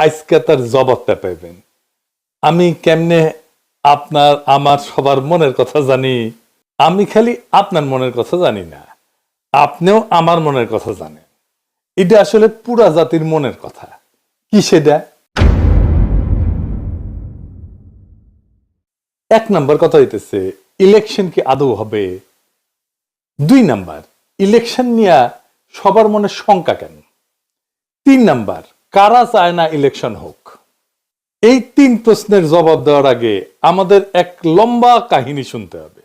আজকে তার জবাবটা পাইবেন। আমি কেমনে আপনার আমার সবার মনের কথা জানি? আমি খালি আপনার মনের কথা জানি না, আপনিও আমার মনের কথা জানেন। এটা আসলে পুরা জাতির মনের কথা। কি সেটা? এক নাম্বার কথা হইতেছে, ইলেকশন কি আদৌ হবে? 2 নাম্বার, ইলেকশন নিয়ে সবার মনে শঙ্কা কেন? 3 নাম্বার, কারা চায় না ইলেকশন হোক? এই 3 প্রশ্নের জবাব দেওয়ার আগে আমাদের এক লম্বা কাহিনী শুনতে হবে।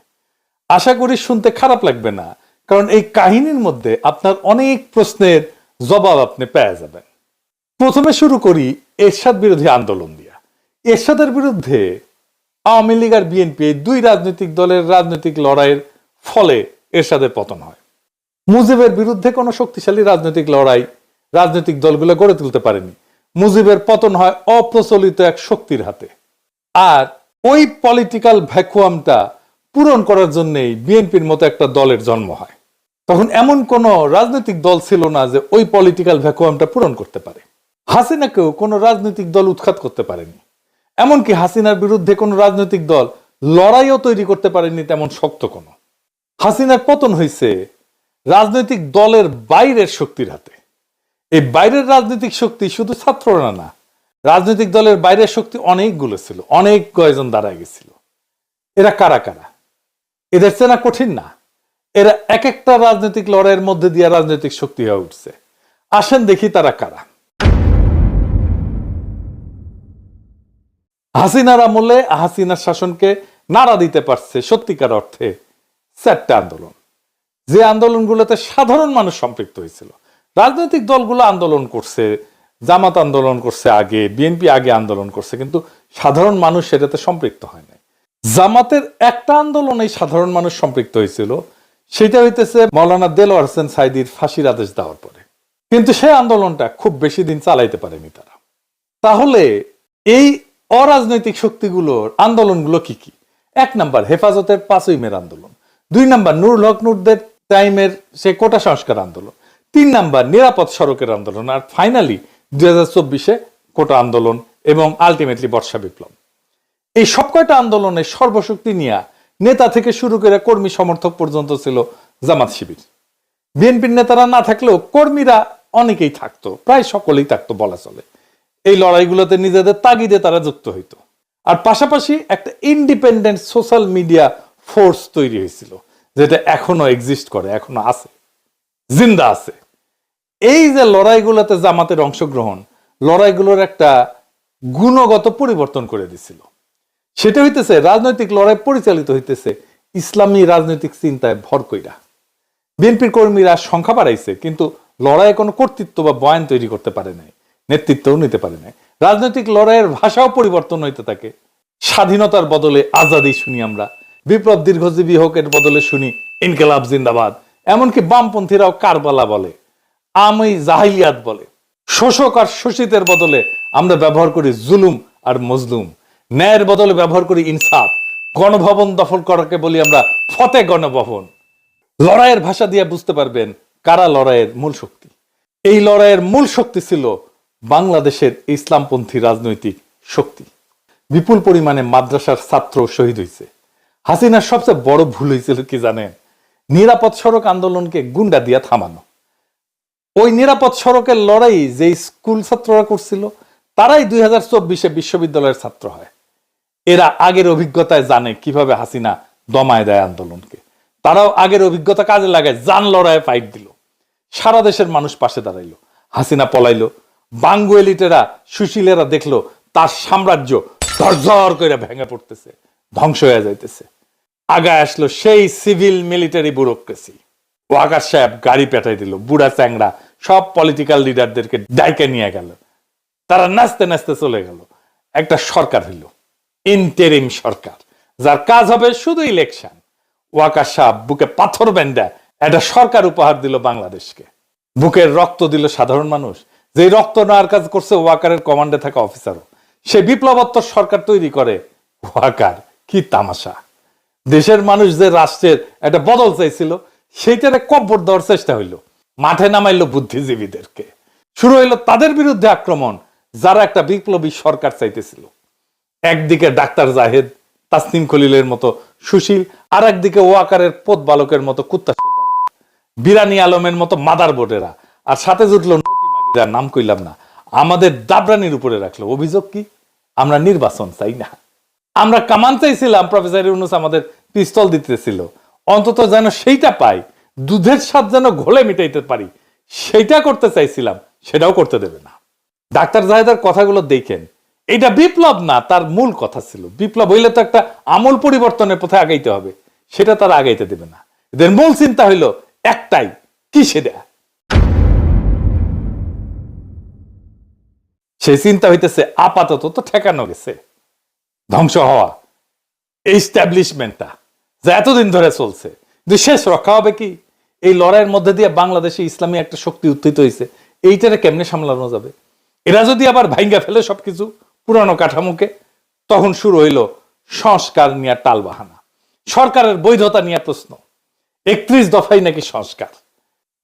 আশা করি শুনতে খারাপ লাগবে না, কারণ এই কাহিনীর মধ্যে আপনার অনেক প্রশ্নের জবাব আপনি পেয়ে যাবেন। প্রথমে শুরু করি এরশাদ বিরোধী আন্দোলন দিয়া। এরশাদের বিরুদ্ধে আওয়ামী লীগ আর বিএনপি এই 2 রাজনৈতিক দলের রাজনৈতিক লড়াইয়ের ফলে এরশাদের পতন হয়। মুজিবের বিরুদ্ধে কোনো শক্তিশালী রাজনৈতিক লড়াই রাজনৈতিক দলগুলো গড়ে তুলতে পারেনি। মুজিবের পতন হয় অপ্রচলিত এক শক্তির হাতে। আর ওই পলিটিক্যাল ভ্যাকুয়ামটা পূরণ করার জন্যই বিএনপির মতো একটা দলের জন্ম হয়। তখন এমন কোন রাজনৈতিক দল ছিল না যে ওই পলিটিক্যাল ভ্যাকুয়ামটা পূরণ করতে পারে। হাসিনাকেও কোনো রাজনৈতিক দল উৎখাত করতে পারেনি। এমনকি হাসিনার বিরুদ্ধে কোনো রাজনৈতিক দল লড়াইও তৈরি করতে পারেনি তেমন শক্ত কোনো। হাসিনার পতন হয়েছে রাজনৈতিক দলের বাইরের শক্তির হাতে। এই বাইরের রাজনৈতিক শক্তি শুধু ছাত্ররা না, রাজনৈতিক দলের বাইরের শক্তি অনেকগুলো ছিল, অনেক কয়েকজন দাঁড়ায় গেছিল। এরা কারা কারা? এদের চেনা কঠিন না। এরা এক একটা রাজনৈতিক লড়াইয়ের মধ্যে দিয়ে রাজনৈতিক শক্তি হয়ে উঠছে। আসেন দেখি তারা কারা। হাসিনার আমলে হাসিনার শাসনকে নাড়া দিতে পারছে সত্যিকার অর্থে 4টা আন্দোলন, যে আন্দোলনগুলোতে সাধারণ মানুষ সম্পৃক্ত হয়েছিল। রাজনৈতিক দলগুলো আন্দোলন করছে, জামাত আন্দোলন করছে আগে, বিএনপি আগে আন্দোলন করছে, কিন্তু সাধারণ মানুষ সেটাতে সম্পৃক্ত হয় নাই। জামাতের একটা আন্দোলনে সাধারণ মানুষ সম্পৃক্ত হয়েছিল, সেটা হইতেছে মাওলানা দেলোয়ার হোসেন সাঈদীর ফাঁসির আদেশ দেওয়ার পরে। কিন্তু সেই আন্দোলনটা খুব বেশি দিন চালাইতে পারেনি তারা। তাহলে এই অরাজনৈতিক শক্তিগুলোর আন্দোলনগুলো কি কি? 1 নাম্বার হেফাজতের 5ই মের আন্দোলন। 2 নাম্বার নুরুল হক নুরদের টাইমের সে কোটা সংস্কার আন্দোলন। 3 নাম্বার নিরাপদ সড়কের আন্দোলন। আর ফাইনালি 2024-এ কোটা আন্দোলন এবং আলটিমেটলি বর্ষা বিপ্লব। এই সব কয়টা আন্দোলনের সর্বশক্তি নিয়ে নেতা থেকে শুরু করে কর্মী সমর্থক পর্যন্ত ছিল জামাত শিবির। বিএনপির নেতারা না থাকলেও কর্মীরা অনেকেই থাকতো, প্রায় সকলেই থাকতো বলা চলে। এই লড়াইগুলোতে নিজেদের তাগিদে তারা যুক্ত হইতো। আর পাশাপাশি একটা ইন্ডিপেন্ডেন্ট সোশ্যাল মিডিয়া ফোর্স তৈরি হয়েছিল, যেটা এখনো এক্সিস্ট করে, এখনো আছে, জিন্দা আছে। এই যে লড়াইগুলোতে জামাতের অংশগ্রহণ, লড়াইগুলোর একটা গুণগত পরিবর্তন করে দিছিল। সেটা হইতেছে রাজনৈতিক লড়াই পরিচালিত হইতেছে ইসলামী রাজনৈতিক চিন্তায় ভর কইরা। বিএনপির কর্মীরা সংখ্যা বাড়াইছে, কিন্তু লড়াইয়ে কোনো কর্তৃত্ব বা বয়ান তৈরি করতে পারে নাই, নেতৃত্বও নিতে পারে নাই। রাজনৈতিক লড়াইয়ের ভাষাও পরিবর্তন হইতে থাকে। স্বাধীনতার বদলে আজাদি শুনি আমরা, বিপ্লব দীর্ঘজীবী হোক এর বদলে শুনি ইনকিলাব জিন্দাবাদ। এমনকি বামপন্থীরাও কারবালা বলে, আমি জাহিলিয়াত বলে। শোষক আর শোষিতের বদলে আমরা ব্যবহার করি জুলুম আর মজলুম। ন্যায়ের বদলে ব্যবহার করি ইনসাফ। গণভবন দখল করাকে বলি আমরা ফতে গণভবন। লড়াইয়ের ভাষা দিয়ে বুঝতে পারবেন কারা লড়াইয়ের মূল শক্তি। এই লড়াইয়ের মূল শক্তি ছিল বাংলাদেশের ইসলামপন্থী রাজনৈতিক শক্তি। বিপুল পরিমাণে মাদ্রাসার ছাত্র শহীদ হয়েছে। হাসিনার সবচেয়ে বড় ভুল হয়েছিল কি জানেন? নিরাপদ সড়ক আন্দোলনকে গুন্ডা দিয়া থামানো। ওই নিরাপদ সড়কের লড়াই যে স্কুল ছাত্ররা করছিল, তারাই 2024-এ বিশ্ববিদ্যালয়ের ছাত্র হয়। এরা আগের অভিজ্ঞতায় জানে কিভাবে হাসিনা দমায় দেয় আন্দোলনকে। তারাও আগের অভিজ্ঞতা কাজে লাগায় জান লড়াইয়ে ফাইট দিল। সারা দেশের মানুষ পাশে দাঁড়াইলো। হাসিনা পলাইলো। বাঙ্গু এলিটেরা, সুশীলেরা দেখলো তার সাম্রাজ্য ঝরঝর করে ভেঙে পড়তেছে, ধ্বংস হয়ে যাইতেছে। আগায় আসলো সেই সিভিল মিলিটারি ব্যুরোক্রেসি। ওয়াকার সাহেব গাড়ি পেটাই দিল, বুড়া চ্যাংড়া সব পলিটিক্যাল লিডারদেরকে ডাইকে নিয়ে গেল। তারা নাচতে নাচতে চলে গেল। একটা সরকার হইল, ইন্টারিম সরকার, যার কাজ হবে শুধু ইলেকশন। ওয়াকার সাহেব বুকে পাথর বেঁধে একটা সরকার উপহার দিল বাংলাদেশকে। বুকের রক্ত দিল সাধারণ মানুষ, যে রক্ত নেওয়ার কাজ করছে ওয়াকারের কমান্ডে থাকা অফিসারও। সে বিপ্লবোত্তর সরকার তৈরি করে ওয়াকার। কি তামাশা! দেশের মানুষ যে রাষ্ট্রের একটা বদল চাইছিল, সেইটারে কব্বর দেওয়ার চেষ্টা হইল। মাঠে নামাইলো বুদ্ধিজীবীদেরকে। শুরু হইলো তাদের বিরুদ্ধে আক্রমণ যারা একটা বিপ্লবী সরকার চাইতেছিল। একদিকে ডাক্তার জাহেদ, তাসনিম খলিলের মতো সুশীল, আর একদিকে ওয়াকারের পোত বালকের মতো কুত্তা, বিরানি আলমের মতো মাদার বোর্ডেরা, আর সাথে জুটলো নতিমাগিরা, নাম কইলাম না, আমাদের দাবরানির উপরে রাখলো। অভিযোগ কি? আমরা নির্বাচন চাই না, আমরা কামান চাইছিলাম। প্রফেসর ইউনূস আমাদের পিস্তল দিতেছিল, অন্তত যেন সেইটা পাই, দুধের স্বাদ যেন ঘোলে মিটাইতে পারি, সেইটা করতে চাইছিলাম, সেটাও করতে দেবে না। ডাক্তার জাহেদের কথাগুলো দেখেন, এটা বিপ্লব না, তার মূল কথা ছিল বিপ্লব হইলে তো একটা আমূল পরিবর্তনের পথে আগাইতে হবে, সেটা তারা আগাইতে দেবে না। এদের মূল চিন্তা হইলো একটাই, কি সেটা? সেই চিন্তা হইতেছে আপাতত তো ঠেকানো গেছে, ধ্বংস হওয়া এই এস্টাবলিশমেন্টটা যা এতদিন ধরে চলছে, কিন্তু শেষ রক্ষা হবে কি? এই লড়াইয়ের মধ্যে দিয়ে বাংলাদেশে ইসলামী একটা শক্তি উত্থিত হয়েছে, এইটারে কেমনে সামলানো যাবে? এরা যদি আবার ভাঙ্গা ফেলে সবকিছু পুরানো কাঠামোকে, তখন শুরু হইল সংস্কার নিয়ে টালবাহানা, সরকারের বৈধতা নিয়ে প্রশ্ন। 31 দফাই নাকি সংস্কার।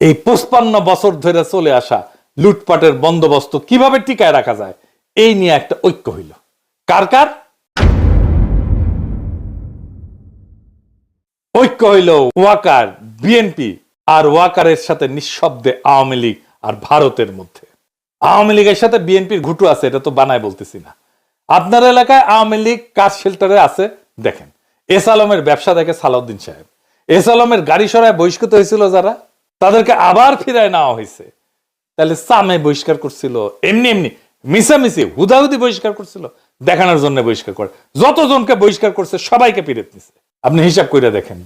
এই 55 বছর ধরে চলে আসা লুটপাটের বন্দোবস্ত কিভাবে টিকায় রাখা যায়, এই নিয়ে একটা ঐক্য হইল। কার কার ঐক্য হইল? ওয়াকার, বিএনপি আর ওয়াকারের সাথে নিঃশব্দে আওয়ামী লীগ আর ভারতের মধ্যে। আওয়ামী লীগের সাথে বিএনপির ঘুটু আছে, এটা তো বানায় বলতেছি না। আপনার এলাকায় আওয়ামী লীগ কার শেল্টারে আছে দেখেন। এস আলমের ব্যবসা দেখে সালাউদ্দিন সাহেব, এস আলমের গাড়ি সরায় বহিষ্কৃত হয়েছিল যারা, তাদেরকে আবার ফিরায় নেওয়া হয়েছে। তাহলে সামে বহিষ্কার করছিল, এমনি এমনি মিশামিশি হুদাহুদি বহিষ্কার করছিল, দেখানোর জন্য বহিষ্কার করে। যতজনকে বহিষ্কার করছে সবাইকে ফিরে নিছে। আপনি হিসাব করে দেখেন,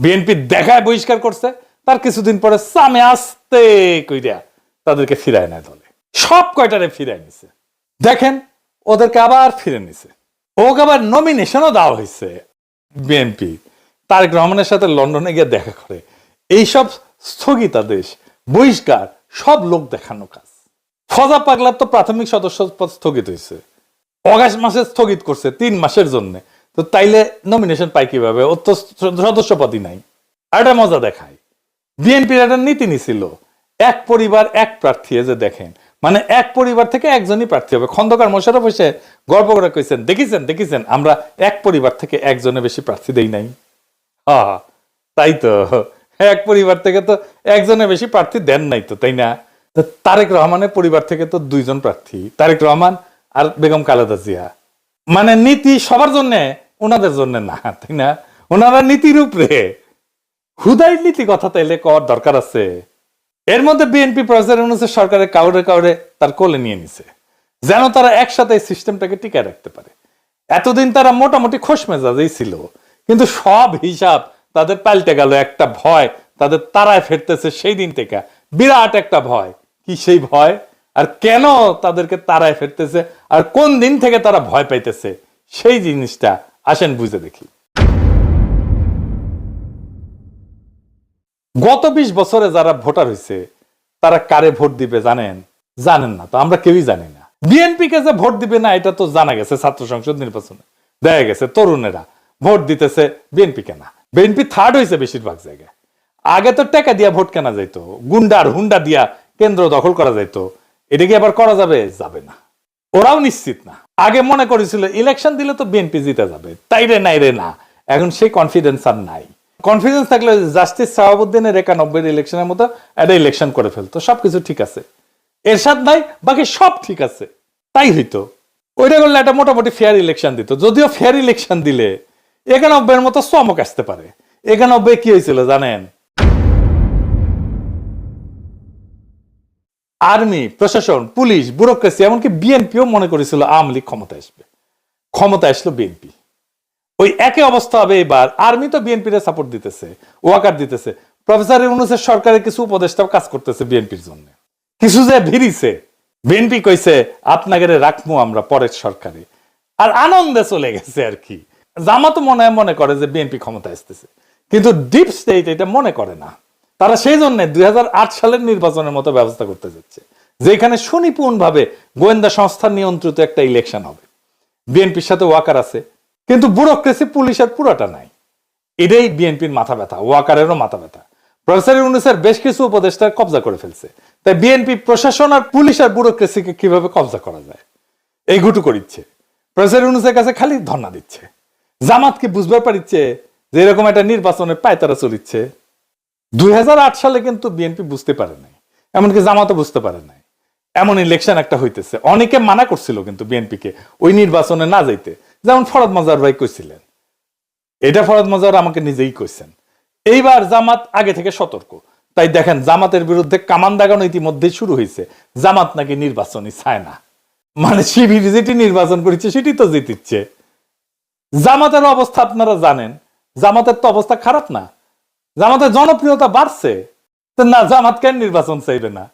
বিএনপি দেখায় বহিষ্কার করছে, তার কিছুদিন পরে সামে আসতে কইরা তাদেরকে ফিরায় নেয় দলে, সব কয়টারে ফিরায় নিছে। দেখেন ওদেরকে আবার ফিরে নিছে, ওকে আবার নমিনেশনও দেওয়া হয়েছে। বিএনপি তারেক রহমানের সাথে লন্ডনে গিয়ে দেখা করে। এইসব স্থগিতাদেশ, বহিষ্কার সব লোক দেখানো কাজ। ফজা পাগলার তো প্রাথমিক সদস্য পদ স্থগিত হয়েছে, অগাস্ট মাসে স্থগিত করছে 3 মাসের জন্য। তো তাইলে নমিনেশন পাই কিভাবে? ওর তো সদস্য পদই নাই। আর একটা মজা দেখায়, বিএনপির একটা নীতি নিছিল, এক পরিবার এক প্রার্থী। যে দেখেন, মানে এক পরিবার থেকে একজনই প্রার্থী হবে। খন্দকার মোশাররফ এসে গর্ব করে কইছেন, দেখেছেন আমরা এক পরিবার থেকে একজনের বেশি প্রার্থী দেই নাই। হ্যাঁ তাই তো, এক পরিবার থেকে তো একজনের বেশি প্রার্থী দেন নাই তো, তাই না? তারেক রহমানের পরিবার থেকে তো 2 জন প্রার্থী, তারেক রহমান আর বেগম খালেদা জিয়া। মানে নীতি সবার জন্য, ওনাদের জন্য না, তাই না? ওনারা নীতির উপরে, হুদাই নীতি কথা তাইলে কর দরকার আছে? এর মধ্যে বিএনপি প্রফেসর ইউনূসের সরকারের কাউরে তার কোলে নিয়ে নিছে, যেন তারা একসাথে এই সিস্টেমটাকে টিকায় রাখতে পারে। এতদিন তারা মোটামুটি খোশ মেজাজেই ছিল, কিন্তু সব হিসাব তাদের পাল্টে গেল। একটা ভয় তাদের তারায় ফেরতেছে সেই দিন থেকে, বিরাট একটা ভয়। কি সেই ভয়? আর কেন তাদেরকে তারায় ফেরতেছে, আর কোন দিন থেকে তারা ভয় পাইতেছে, সেই জিনিসটা আসেন বুঝে দেখি। গত 20 বছরে যারা ভোটার হয়েছে, তারা কারে ভোট দিবে জানেন? জানেন না তো, আমরা কেউই জানি না। বিএনপি কে যে ভোট দিবে না এটা তো জানা গেছে, ছাত্র সংসদ নির্বাচনে দেখা গেছে তরুণেরা ভোট দিতেছে বিএনপি কেনা। বিএনপি থার্ড হয়েছে বেশিরভাগ জায়গায়। আগে তো টাকা দিয়া ভোট কেনা যাইতো, গুন্ডার হুন্ডা দিয়া কেন্দ্র দখল করা যাইতো। এটা কি আবার করা যাবে? যাবে না, ওরাও নিশ্চিত না। আগে মনে করেছিল ইলেকশন দিলে তো বিএনপি জিতে যাবে, তাই রে নাই রে না, এখন সেই কনফিডেন্স আর নাই। কনফিডেন্স থাকলে জাস্টিস শাহাবুদ্দিনের 91 ইলেকশনের মতো একটা ইলেকশন করে ফেলতো, সবকিছু ঠিক আছে। এরশাদ নাই, বাকি সব ঠিক আছে, তাই হইতো। ওইটা করলে একটা মোটামুটি ফেয়ার ইলেকশন দিত। যদিও ফেয়ার ইলেকশন দিলে 91 মতো চমক আসতে পারে। 91 কি হয়েছিল জানেন? আর্মি, প্রশাসন, পুলিশ, ব্যুরোক্রেসি, এমনকি বিএনপিও মনে করেছিল আওয়ামী লীগ ক্ষমতা আসবে। ক্ষমতা আসলো বিএনপি। ওই একই অবস্থা হবে এবার। আর্মি তো বিএনপির সাপোর্ট দিতেছে, ওয়াকার দিতেছে। প্রফেসর ইউনূসের সরকারের কিছু উপদেষ্টাও কাজ করতেছে বিএনপির জন্য। কিছু যে ভিড়িছে, বিএনপি কইছে আপনাকে রাখবো আমরা পরের সরকারে, আর আনন্দে চলে গেছে আর কি। জামাত মনে করে যে বিএনপি ক্ষমতা আসতেছে, কিন্তু ডিপ স্টেট এটা মনে করে না। তারা সেই জন্য 2008 সালের নির্বাচনের মতো ব্যবস্থা করতে যাচ্ছে, যেখানে সুনিপুণ ভাবে গোয়েন্দা সংস্থা নিয়ন্ত্রিত একটা ইলেকশন হবে। বিএনপির সাথে ওয়াকার আছে, কিন্তু ব্যুরোক্রেসি পুলিশের পুরোটা নাই। এটাই বিএনপির মাথা ব্যথা, ওয়াকারেরও মাথা ব্যথা। প্রফেসর ইউনূসের বেশ কিছু উপদেষ্টা কবজা করে ফেলছে, তাই বিএনপি প্রশাসন আর পুলিশ আর ব্যুরোক্রেসিকে কিভাবে কবজা করা যায় এই গুটু করিচ্ছে। প্রফেসর ইউনূসের কাছে খালি ধর্ণা দিচ্ছে। জামাত কি বুঝবার পারিচ্ছে যে এরকম একটা নির্বাচনের পায়তারা চলিচ্ছে? 2008 সালে কিন্তু বিএনপি বুঝতে পারে নাই, এমনকি জামাতও বুঝতে পারে নাই এমন ইলেকশন একটা হইতেছে। অনেকে মানা করছিল কিন্তু বিএনপিকে ওই নির্বাচনে না যাইতে, যেমন ফরহাদ মজার ভাই কইছিলেন। এটা ফরহাদ মজার আমাকে নিজেই কইছেন। এইবার জামাত আগে থেকে সতর্ক, তাই দেখেন জামাতের বিরুদ্ধে কামান দাগানো ইতিমধ্যে শুরু হয়েছে। জামাত নাকি নির্বাচনই চায় না, মানে শিবির যেটি নির্বাচন করেছে সেটি তো জিতিচ্ছে। জামাতের অবস্থা আপনারা জানেন, জামাতের তো অবস্থা খারাপ না, জামাতের জনপ্রিয়তা বাড়ছে। না, জামাত কেন নির্বাচন চাইবে না?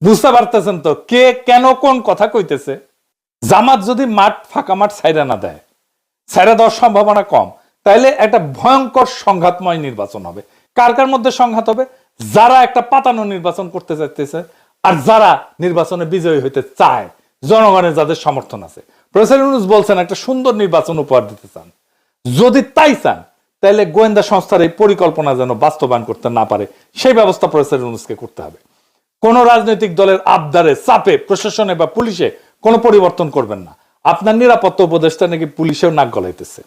বুঝতে পারতেছেন তো কে কেন কোন কথা কইতেছে? জামাত যদি মাঠ ফাঁকা মাঠ ছাইরা না দেয়, ছাইরা দেওয়ার সম্ভাবনা কম, তাইলে একটা ভয়ঙ্কর সংঘাতময় নির্বাচন হবে। কার কার মধ্যে সংঘাত হবে? যারা একটা পাতানো নির্বাচন করতে চাইতেছে আর যারা নির্বাচনে বিজয়ী হইতে চায়, জনগণের যাদের সমর্থন আছে। প্রফেসর ইউনূস বলছেন একটা সুন্দর নির্বাচন উপহার দিতে চান। যদি তাই চান তাহলে গোয়েন্দা সংস্থার এই পরিকল্পনা যেন বাস্তবায়ন করতে না পারে সেই ব্যবস্থা প্রফেসর ইউনূসকে করতে হবে। কোন রাজনৈতিক দলের আবদারে চাপে প্রশাসনে বা পুলিশে কোনো পরিবর্তন করবেন না। আপনার নিরাপত্তা উপদেষ্টা নাকি পুলিশেও নাক গলাইতেছে,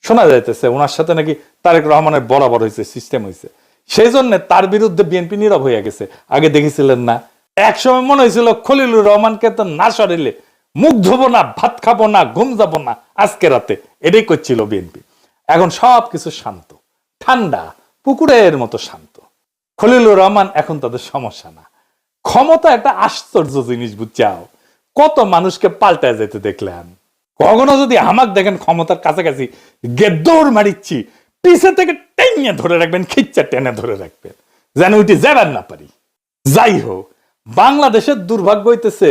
শোনা যাইতেছে ওনার সাথে নাকি তারেক রহমানের বরাবর হয়েছে, সিস্টেম হয়েছে। সেই জন্য তার বিরুদ্ধে বিএনপি নীরব হয়ে গেছে। আগে দেখেছিলেন না, একসময় মনে হয়েছিল খলিলুর রহমানকে তো না সরিলে মুখ ধোবো না, ভাত খাবো না, ঘুম যাবো না আজকে রাতে, এটাই করছিল বিএনপি। এখন সব কিছু শান্ত, ঠান্ডা, পুকুরের মতো শান্ত। খলিলুর রহমান এখন তাদের সমস্যা না। ক্ষমতা একটা আশ্চর্য জিনিস, বুঝছাও? কত মানুষকে পাল্টায় যেতে দেখলেন। কখনো যদি আমাক দেখেন ক্ষমতার কাছাকাছি গেদ্দৌড় মারিচ্ছি, পিছে থেকে টেনে ধরে রাখবেন, খিচ্চা টেনে ধরে রাখবেন, যেন ওইটি যাবেন না পারি। যাই হোক, বাংলাদেশের দুর্ভাগ্য হইতেছে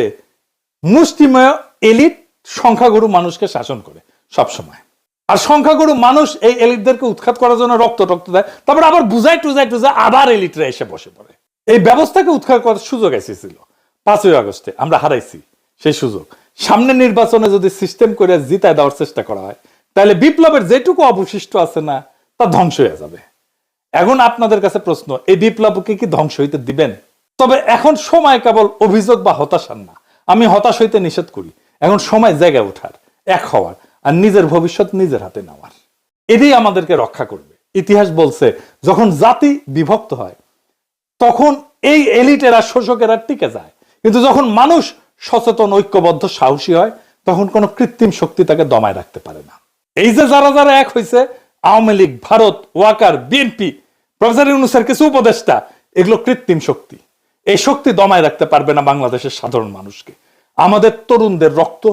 মুষ্টিমেয় এলিট সংখ্যাগুরু মানুষকে শাসন করে সব সময়। আর সংখ্যাগুরু মানুষ এই এলিটদেরকে উৎখাত করার জন্য রক্ত দেয়, তারপর আবার বুঝাই টুজাই আবার এলিটরা এসে বসে পড়ে। এই ব্যবস্থাকে উৎখাত করার সুযোগ এসেছিল 5ই আগস্টে, আমরা হারাইছি সেই সুযোগ। সামনে নির্বাচনে যদি সিস্টেম করে জিতায় দেওয়ার চেষ্টা করা হয়, তাহলে বিপ্লবের যেটুকু অবশিষ্ট আছে না, তা ধ্বংস হয়ে যাবে। এখন আপনাদের কাছে প্রশ্ন, এই বিপ্লবকে কি ধ্বংস হইতে দিবেন? তবে এখন সময় কেবল অভিযোগ বা হতাশার না। আমি হতাশ হইতে নিষেধ করি। এখন সময় জায়গায় ওঠার, এক হওয়ার, আর নিজের ভবিষ্যৎ নিজের হাতে নেওয়ার। এটাই আমাদেরকে রক্ষা করবে। ইতিহাস বলছে যখন জাতি বিভক্ত হয় তখন এই এলিটেরা, শোষকেরা টিকে যায়, কিন্তু যখন মানুষ সচেতন, ঐক্যবদ্ধ, সাহসী হয়, তখন কোনো কৃত্রিম শক্তি তাকে দমায় রাখতে পারে না। এই যে যারা যারা এক হয়েছে, আওয়ামী লীগ, ভারত, ওয়াকার, বিএনপি, প্রফেসর ইউনূসের কিছু উপদেষ্টা, এগুলো কৃত্রিম শক্তি। এই শক্তি দমায় রাখতে পারবে না বাংলাদেশের সাধারণ মানুষকে। আমাদের তরুণদের রক্ত,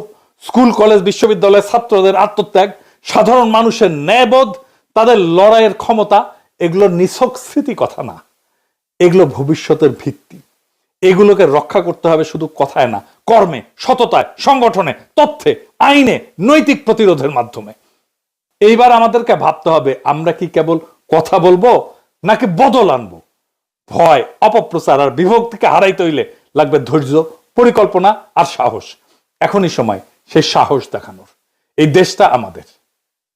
স্কুল কলেজ বিশ্ববিদ্যালয়ের ছাত্রদের আত্মত্যাগ, সাধারণ মানুষের ন্যায়বোধ, তাদের লড়াইয়ের ক্ষমতা, এগুলো নিছক স্মৃতি কথা না, এগুলো ভবিষ্যতের ভিত্তি। এগুলোকে রক্ষা করতে হবে শুধু কথায় না, কর্মে, সততায়, সংগঠনে, তথ্যে, আইনে, নৈতিক প্রতিরোধের মাধ্যমে। এইবার আমাদেরকে ভাবতে হবে আমরা কি কেবল কথা বলবো নাকি বদল আনবো। ভয়, অপপ্রচার আর বিভক্তিকে হারাইতে হইলে লাগবে ধৈর্য, পরিকল্পনা আর সাহস। এখনই সময় সেই সাহস দেখানোর। এই দেশটা আমাদের,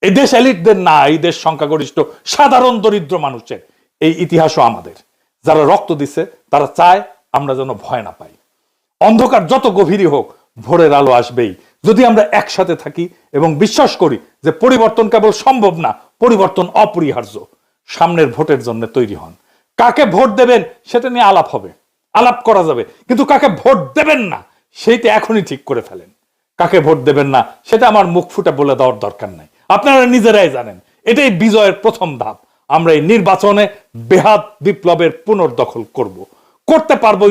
এই দেশ এলিটদের না, এই দেশ সংখ্যাগরিষ্ঠ সাধারণ দরিদ্র মানুষের। এই ইতিহাসও আমাদের। যারা রক্ত দিচ্ছে তারা চায় আমরা যেন ভয় না পাই। অন্ধকার যত গভীরই হোক, ভোরের আলো আসবেই যদি আমরা একসাথে থাকি এবং বিশ্বাস করি যে পরিবর্তন কেবল সম্ভব না, পরিবর্তন অপরিহার্য। সামনের ভোটের জন্য তৈরি হন। কাকে ভোট দেবেন সেটা নিয়ে আলাপ হবে, আলাপ করা যাবে, কিন্তু কাকে ভোট দেবেন না সেইটা এখনই ঠিক করে ফেলেন। কাকে ভোট দেবেন না সেটা আমার মুখ ফুটে বলে দেওয়ার দরকার নাই, আপনারা নিজেরাই জানেন। এটাই বিজয়ের প্রথম ধাপ। আমরা এই নির্বাচনে বেহাত বিপ্লবের পুনর্দখল করতে পারবো।